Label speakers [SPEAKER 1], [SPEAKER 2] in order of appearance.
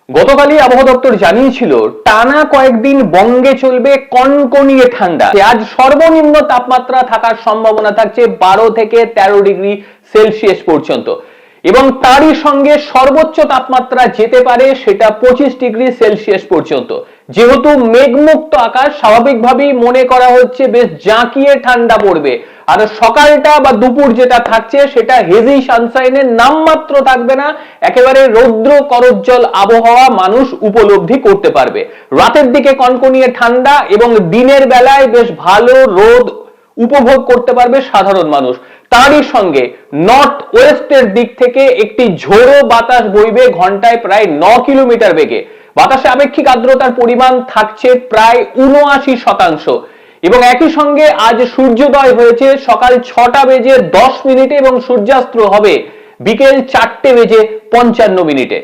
[SPEAKER 1] গতকালই আবহাওয়া দপ্তর জানিয়েছিল টানা কয়েকদিন বঙ্গে চলবে কনকনিয়ে ঠান্ডা। আজ সর্বনিম্ন তাপমাত্রা থাকার সম্ভাবনা থাকছে 12 থেকে 13 ডিগ্রি সেলসিয়াস পর্যন্ত এবং তারই সঙ্গে সর্বোচ্চ তাপমাত্রা যেতে পারে সেটা 25 ডিগ্রি সেলসিয়াস পর্যন্ত। যেহেতু মেঘমুক্ত আকাশ, স্বাভাবিকভাবেই মনে করা হচ্ছে বেশ জাঁকিয়ে ঠান্ডা পড়বে। আর সকালটা বা দুপুর যেটা থাকছে সেটা হেভি সানশাইনের নামমাত্র থাকবে না, একেবারে রৌদ্র করজ্জ্বল আবহাওয়া মানুষ উপলব্ধি করতে পারবে। রাতের দিকে কনকনিয়ে ঠান্ডা এবং দিনের বেলায় বেশ ভালো রোদ উপভোগ করতে পারবে সাধারণ মানুষ। তারই সঙ্গে নর্থ ওয়েস্টের দিক থেকে একটি ঝোড়ো বাতাস বইবে ঘন্টায় প্রায় 9 কিলোমিটার বেগে। বাতাসে আপেক্ষিক আর্দ্রতার পরিমাণ থাকছে প্রায় 79% এবং একই সঙ্গে আজ সূর্যোদয় হয়েছে সকাল 6টা বেজে 10 মিনিটে এবং সূর্যাস্ত হবে বিকেল 4টে বেজে 55 মিনিটে।